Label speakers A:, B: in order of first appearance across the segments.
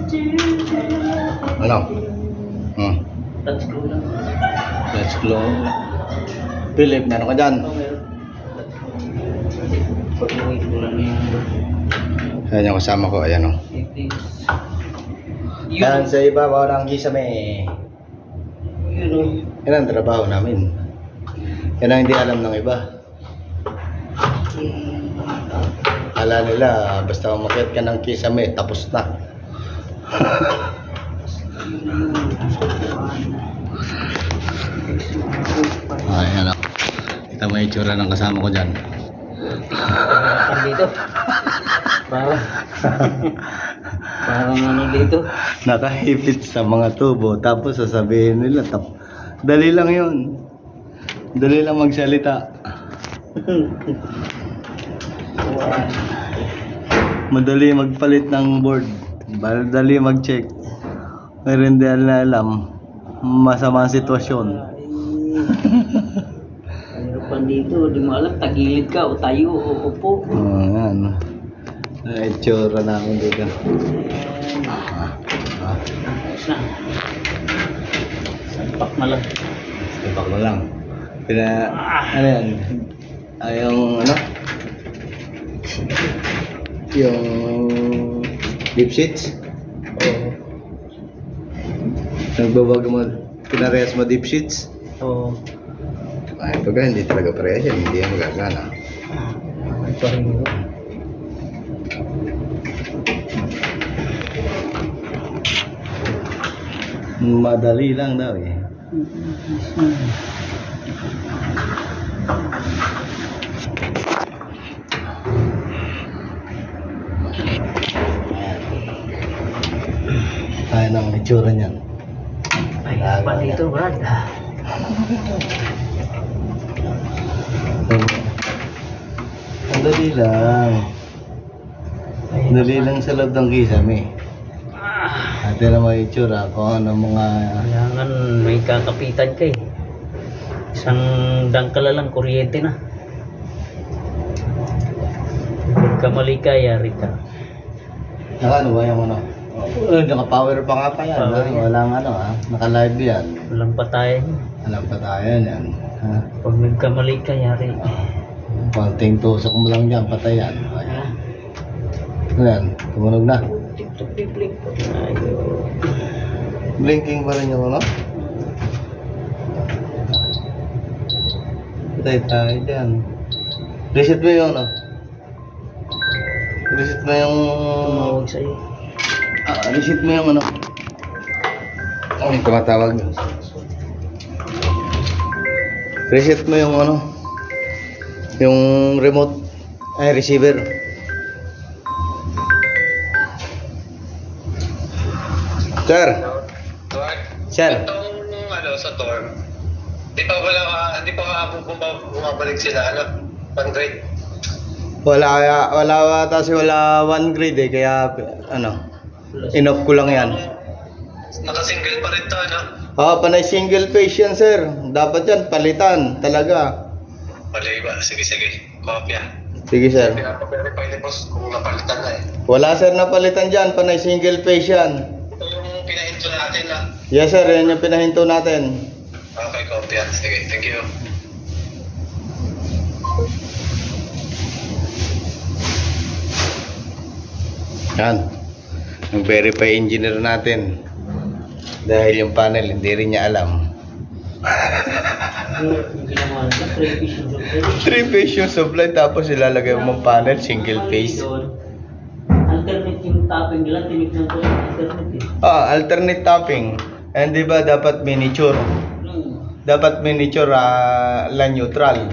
A: Ano?
B: Touch screw lang.
A: Let's go. Philip, meron ka dyan?
B: Meron. Pag-uwi ko lang yung
A: Ayan yung kasama ko, ayan o. Yan sa ibabaw ng kisame.
B: Yun o.
A: Yan ang trabaho namin. Yan ang hindi alam ng iba. Akala nila, basta umakyat ka ng kisame, tapos na. Ayan o. Kita mo yung itsura ng kasama ko dyan.
B: Dito. Parang ano dito.
A: Nakahipit sa mga tubo, tapos sasabihin nila, dali lang yun. Dali lang magsalita. Madali magpalit ng board. Madali mag-check. Pero hindi na alam. Masama ang sitwasyon.
B: Ano pa dito, di mo alam, tagilid ka o tayo o upo.
A: Yan. Itsura na ako dito.
B: Ayos na. Salpak na lang.
A: Ipak mo lang. Ano yan? Yung ano? Yung deep sheets?
B: Oo.
A: Nagbabago mo, pinarehas mo deep sheets?
B: Oo.
A: Ay, pagka hindi talaga parehas yan, hindi yan magagana.
B: Ito rin mo.
A: Madali lang daw eh. Ayan ang itsura niyan.
B: Ay, pa dito, Brad.
A: Ang dali lang. Dali lang sa loob ng kisame. Ate na may itsura kung ano mga...
B: Kailangan may kakapitan ka eh. Isang dangkala lang, kuryente na. Pagka mali ka, yari ka.
A: Ano ba yung ano? Naka-power pa nga pa yan.
B: Power yan.
A: Walang ano ha. Naka-live yan.
B: Walang patayan.
A: Alam pa tayo yan. Ha?
B: Pag nagkamali ka, yari.
A: Konting tusok mo lang dyan, patayan. Ayan. Ayan, tumunog na.
B: Tik-tik-tik-tik. Ayun.
A: Blinking pa rin yung ano? Patay tayo dyan. Reset mo yung ano? Reset mo yung...
B: Tumawag sa'yo.
A: Reset mo yung ano? Ay, tumatawag. Reset mo yung ano? Yung remote. Ay, receiver. Sir. Sir.
C: Itong ano sa dorm, hindi pa bumabalik sila one grade.
A: Wala kasi wala 1 grade eh, kaya ano, inoff ko lang yan.
C: Naka-single pa rin to, ano?
A: Panay single phase yan, sir. Dapat yan, palitan, talaga.
C: Mali ba? Sige. Kopya.
A: Sige, sir.
C: Pinapa-verify ni boss kung napalitan na eh.
A: Wala, sir, na palitan dyan, panay single phase yan.
C: Ito yung pinahinto natin na.
A: Yes, sir, yan yung pinahinto natin.
C: Okay, kopya. Sige, thank you.
A: Yan. Nag-verify engineer natin. Dahil yung panel, hindi rin niya alam.
B: Yung ginawa nila, 3 fish yung supply.
A: 3 phase yung supply, tapos ilalagay mo panel, single phase.
B: Alternate yung topping nila, tinignan ko yung alternate eh.
A: Alternate topping. And di ba dapat miniature? Dapat miniature line neutral.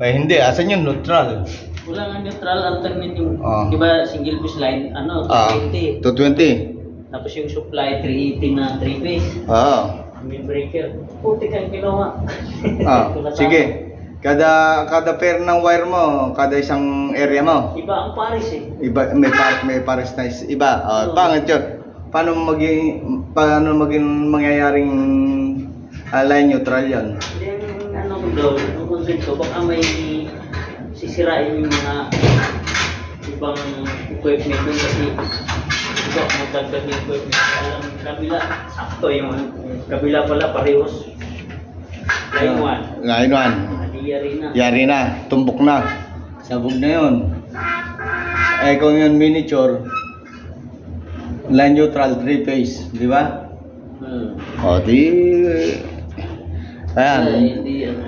A: Eh hindi, asan yung neutral?
B: Wala nga neutral, alternate yung,
A: Ah.
B: di ba single piece line, 220.
A: 220.
B: Tapos yung supply, 380 na 3 phase. May breaker. Puti kang ginawa.
A: Sige. Kada pair ng wire mo, kada isang area mo.
B: Iba ang pares eh.
A: Iba, may pares na iba. Pangit yun. Paano maging mangyayaring line neutral yun?
B: Then, ano ko daw, ang concept ko, baka may sisirain yung mga ibang equipment doon kasi Ito, magdagdag yung equipment. Alam, kabila, sakto yung kabila pala, parehos. Line 1.
A: Line 1.
B: Yari na.
A: Yari na, tumbok na. Sabog na yun. Eh kung yun miniature, line neutral 3-phase, di ba? O di... Ayan,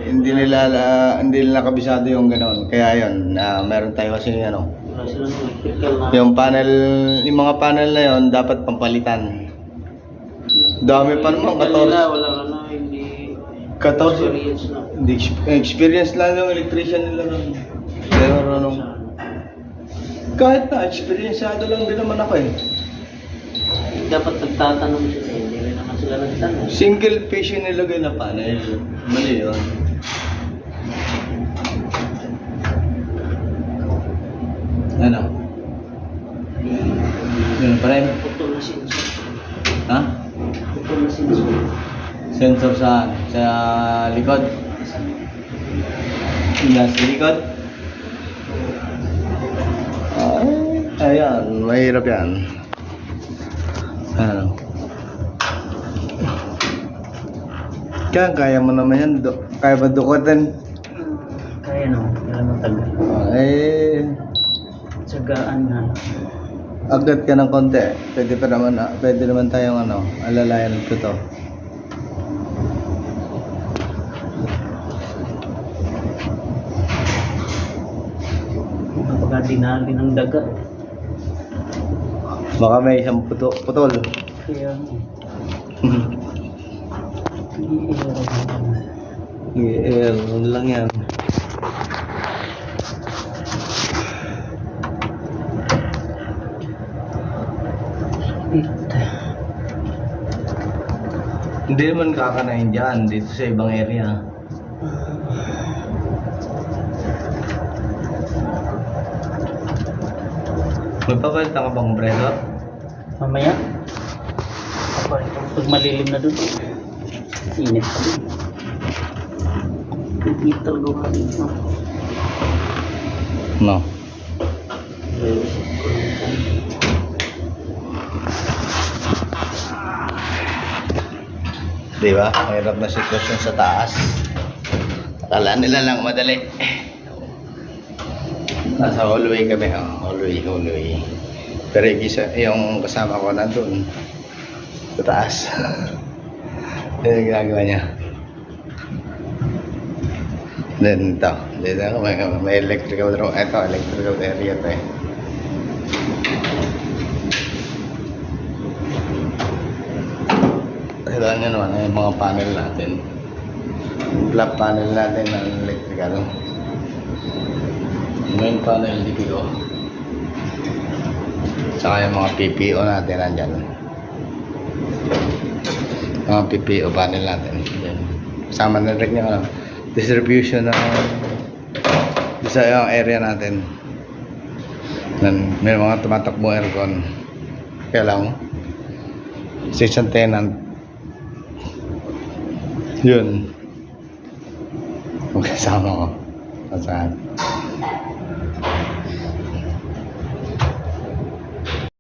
A: hindi nila kabisado yung gano'n. Kaya yun, meron tayo kasi ano,
B: Wala silang electrical na.
A: yung panel, yung mga panel na yun, dapat pampalitan. Dami pa naman,
B: Wala na, hindi
A: 14.
B: experience na.
A: Hindi, experience lang yung electrician nila nun. Pero ano, kahit na, experienceado lang din naman ako eh.
B: Dapat nagtatanong sila, hindi rin naman sila nagtanong.
A: Single phase yung nilagay na panel. Mali yun. Ano? Yun pa rin?
B: Putol na sensor.
A: Ha?
B: Putol na sensor.
A: Sensor saan? Sa likod? Nasa likod? Ay, ayan, mahirap yan. Ano? Kaya mo naman yan. Kaya ba dukutin?
B: Kaya no, kailan matagal. Tsagaan nga.
A: Agad ka ng konti. Pwede naman tayong alalayan ko to.
B: Napaka dinali ng daga.
A: Baka may isang putol.
B: Kaya ano.
A: Ano lang yan. Hindi naman kakanain dyan, dito sa ibang area. Magpapalit ka bang umbrella?
B: Mamaya. Pag malilim na dun. Init pa dun. Heater doon dito.
A: No. Di ba? Mahirap na sitwasyon sa taas. Akala nila lang madali. Nasa hallway kami, hallway. Pero yung kasama ko nandun sa taas. Yan yung ginagawa niya. Then ito, dito may electrical room. Ito, electrical area to eh. Kailangan nyo naman yung mga panel natin. Flat panel natin ng electrical. Main panel DPO. Saka yung mga PPO natin nandyan. Mga PPO panel natin. Kasama na rin yung distribution ng isa yung area natin. May mga tumatakbo aircon. Kaya lang section tenant. Yun. Kasama ko. Saan?